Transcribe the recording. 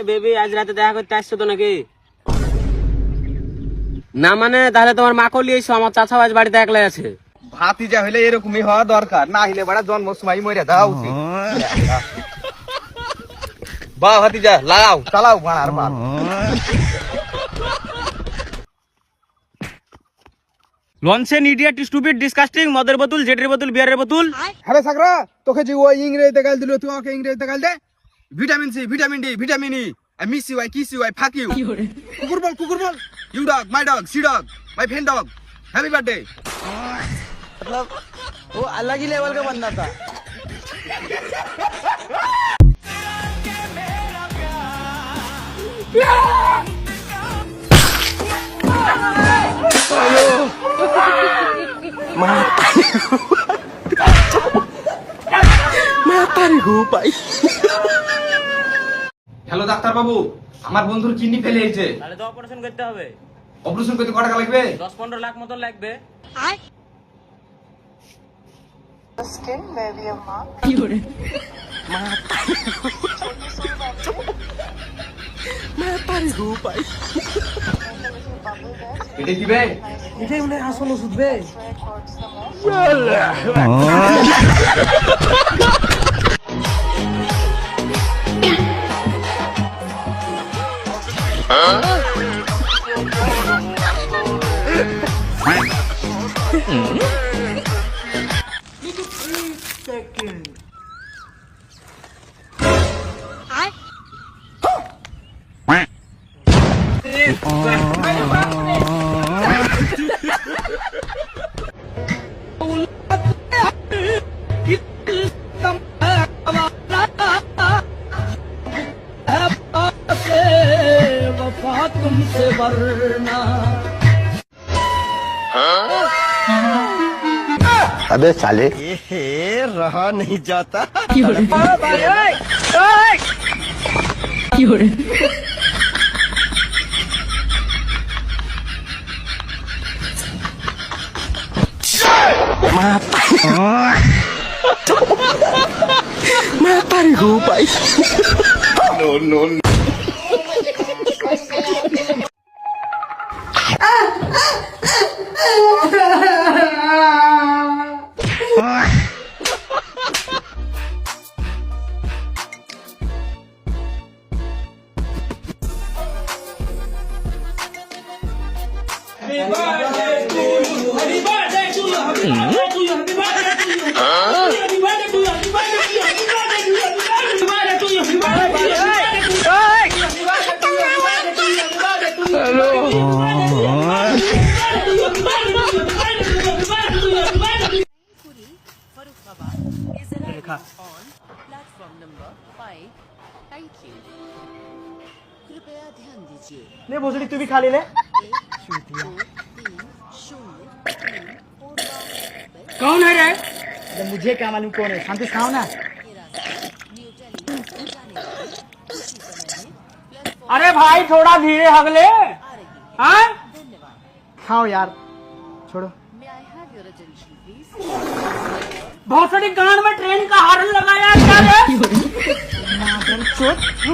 Baby আজ রাতে দেখা করতে আসছো তো নাকি? না মানে তাহলে তোমার মাকে নিয়ে এসো, আমার চাচা আজ বাড়িতে একলাই আছে। ভাতিজা হইলে এরকমই হওয়া দরকার, না হইলে বাড়া জন্ম সময় মরে যাওয়া উচিত। বাহ ভাতিজা লাগাও চালাও ভাড়ার মাল। লঞ্চেন ইডিয়েট স্টুপিড ডিসকাস্টিং মদের বোতল জেটের বোতল বিয়ারের বোতল। হ্যাঁ সাকরা, তোকে যে ওই ইংরেজিতে গাল দিল, তুই ওকে ইংরেজিতে গাল দে। Vitamin C, vitamin D, vitamin E, I miss you, I kiss you, I fuck you. কুকুর বল, কুকুর বল। You dog, my dog, see dog, my friend dog, happy birthday. मतलब वो अलग ही लेवल का बंदा था। হ্যালো ডাক্তার বাবু, আমার বন্ধুর কিডনি ফেলে গেছে। তাহলে তো অপারেশন করতে হবে। অপারেশন করতে কত টাকা লাগবে? 10-15 লাখ মতন লাগবে। Skin maybe a mark. এটা কি বে? এটাই মনে হয় আসল ওষুধ বে। तुमसे वरना अबे साले रहा नहीं जाता। mata nih gue baik. No. कृपया ध्यान दीजिए। ले भोसड़ी तू भी खा ले ले। कौन है रे? अरे मुझे क्या मालूम कौन है, शांति से खाओ ना। अरे भाई थोड़ा धीरे हगले। हाँ खाओ यार, छोड़ो। भोसड़ी कान में ट्रेन का हॉर्न लगाया क्या रे? रुक।